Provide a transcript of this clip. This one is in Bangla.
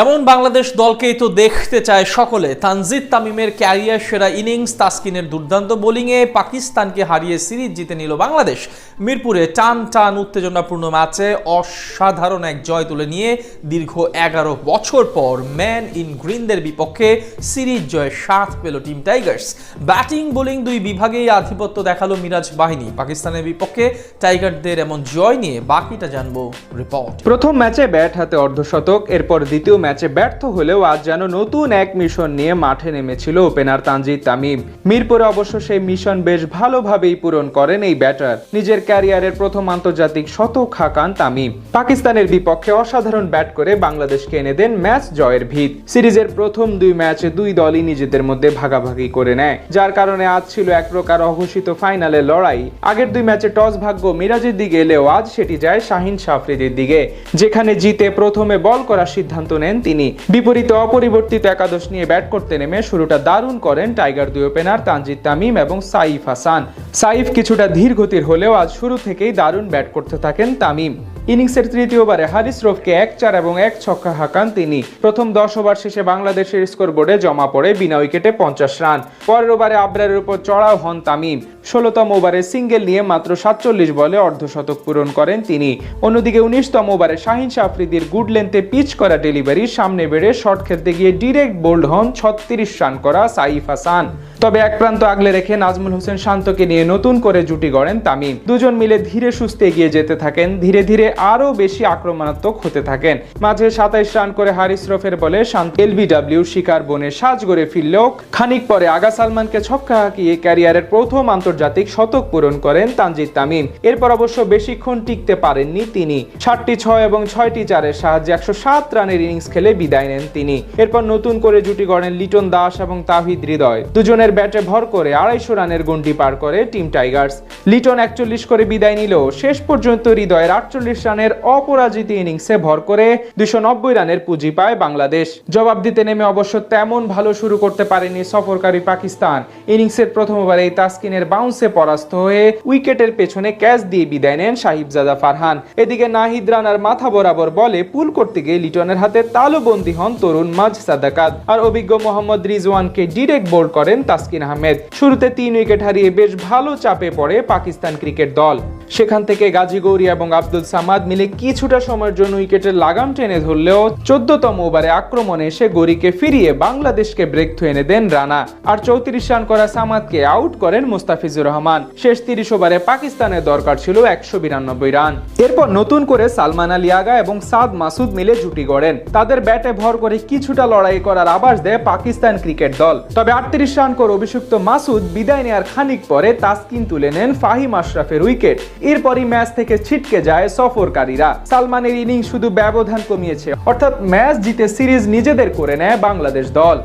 এমন বাংলাদেশ দলকেই তো দেখতে চায় সকলে। তানজিদ তামিমের ক্যারিয়ার সেরা ইনিংস, তাসকিনের দুর্দান্ত বোলিংয়ে পাকিস্তানকে হারিয়ে সিরিজ জিতে নিল বাংলাদেশ। মিরপুরে টান টান উত্তেজনাপূর্ণ ম্যাচে অসাধারণ এক জয় তুলে নিয়ে দীর্ঘ 11 বছর পর ম্যান ইন গ্রিনদের বিপক্ষে সিরিজ জয়ের স্বাদ পেল টিম টাইগার্স। ব্যাটিং বোলিং দুই বিভাগেই আধিপত্য দেখালো মিরাজ বাহিনী। পাকিস্তানের বিপক্ষে টাইগারদের এমন জয় নিয়ে বাকিটা জানবো রিপোর্ট। প্রথম ম্যাচে ব্যাট হাতে অর্ধশতক, এরপর দ্বিতীয় ম্যাচে ব্যর্থ হলেও আজ যেন নতুন এক মিশন নিয়ে মাঠে নেমেছিল ওপেনার তানজিদ তামিম। মিরপুরে অবশ্য সেই মিশন বেশ ভালোভাবেই পূরণ করেন এই ব্যাটার। নিজের ক্যারিয়ারের প্রথম আন্তর্জাতিক শতক হাঁকান তামিম। পাকিস্তানের বিপক্ষে অসাধারণ ব্যাট করে বাংলাদেশকে এনে দেন ম্যাচ জয়ের ভিত। সিরিজের প্রথম দুই ম্যাচে দুই দলই নিজেদের মধ্যে ভাগাভাগি করে নেয়, যার কারণে আজ ছিল এক প্রকার অঘোষিত ফাইনালের লড়াই। আগের দুই ম্যাচে টস ভাগ্য মিরাজের দিকে এলেও আজ সেটি যায় শাহিন আফ্রিদির দিকে, যেখানে জিতে প্রথমে বল করার সিদ্ধান্ত নেন তিনি। বিপরীতে অপরিবর্তিত একাদশ নিয়ে ব্যাট করতে নেমে শুরুটা দারুণ করেন টাইগার দুই ওপেনার তানজিদ তামিম এবং সাইফ হাসান। সাইফ কিছুটা ধীর গতির হলেও আজ শুরু থেকেই দারুণ ব্যাট করতে থাকেন তামিম। ইনিংসের তৃতীয় ওভারে হারিস রফকে 1-4 এবং 1 ছক্কা হাঁকান তিনি। প্রথম 10 ওভার শেষে বাংলাদেশের স্কোরবোর্ডে জমা পড়ে বিনা উইকেটে 50 রান। পরের ওভারে আবরারের উপর চড়াও হন তামিম। 16তম ওভারে সিঙ্গেল নিয়ে মাত্র 47 বলে অর্ধশতক পূরণ করেন তিনি। অন্যদিকে 19তম ওভারে শাহিন আফ্রিদির গুড লেন্থে পিচ করা ডেলিভারি সামনে বেড়ে শট খেলতে গিয়ে ডিরেক্ট বোল্ড হন 36 রান করা সাইফ হাসান। তবে এক প্রান্ত আগলে রেখে নাজমুল হোসেন শান্তকে নিয়ে নতুন করে জুটি গড়েন তামিম। দুজন মিলে ধীরে সুস্থে এগিয়ে যেতে থাকেন, ধীরে ধীরে আরো বেশি আক্রমণাত্মক হতে থাকেন। মাঝে 27 রান করে হারিস রফের বলে শান্ত এলবিডব্লিউ শিকার বনে সাজ গড়ে ফিরলেও খানিক পরে আগা সালমানকে ছক্কা হাঁকিয়ে ক্যারিয়ারের প্রথম আন্তর্জাতিক শতক পূরণ করেন তানজিদ তামিম। এরপর অবশ্য বেশিক্ষণ টিকতে পারেননি তিনি। 7টি 6 এবং 6টি 4-এর সাহায্যে 107 রানের ইনিংস খেলে বিদায় নেন তিনি। এরপর নতুন করে জুটি গড়েন লিটন দাস এবং তাহিদ হৃদয়। দুজনের ব্যাটে ভর করে 250 রানের গন্ডি পার করে টিম টাইগার্স। লিটন 41 করে বিদায় নিলেও শেষ পর্যন্ত হৃদয়ের 48 রানের অপরাজিত ইনিংসে ভর করে 290 রানের পুঁজি পায় বাংলাদেশ। জবাব দিতে নেমে অবশ্য তেমন ভালো শুরু করতে পারেনি সফরকারী পাকিস্তান। ইনিংসের প্রথম ওভারেই তাসকিনের বাউন্সে পরাস্ত হয়ে উইকেটের পেছনে ক্যাচ দিয়ে বিদায় নেন সাহিবজাদা ফারহান। এদিকে নাহিদ রানার মাথা বরাবর বলে পুল করতে গিয়ে লিটনের হাতে তালুবন্দী হন তরুণ মাঝ সাদাকাত, আর অভিজ্ঞ মোহাম্মদ রিজওয়ানকে ডিরেক্ট বোল্ড করেন তাসকিন আহমেদ। শুরুতে 3 উইকেট হারিয়ে বেশ ভালো চাপে পড়ে পাকিস্তান ক্রিকেট দল। সেখান থেকে গাজী গৌরী এবং আব্দুল সামাদ মিলে কিছুটা সময়ের জন্য উইকেটের লাগাম টেনে ধরলেও 14তম ওভারে আক্রমণে এসে গৌরীকে ফিরিয়ে বাংলাদেশকে ব্রেক থ্রু এনে দেন রানা, আর 34 রান করা সামাদকে আউট করেন মুস্তাফিজুর রহমান। শেষ 30 ওভারে পাকিস্তানের দরকার ছিল 192 রান। এরপর নতুন করে সালমান আলী আগা এবং সাদ মাসুদ মিলে জুটি গড়েন। তাদের ব্যাটে ভর করে কিছুটা লড়াই করার আভাস দেয় পাকিস্তান ক্রিকেট দল। তবে 38 রান করে অভিষিক্ত মাসুদ বিদায় নেওয়ার খানিক পরে তাসকিন তুলে নেন ফাহিম আশরাফের উইকেট। এরপরই ম্যাচ থেকে ছিটকে যায় সফরকারীরা। সালমানের ইনিংস শুধু ব্যবধান কমিয়েছে, অর্থাৎ ম্যাচ জিতে সিরিজ নিজেদের করে নেয় বাংলাদেশ দল।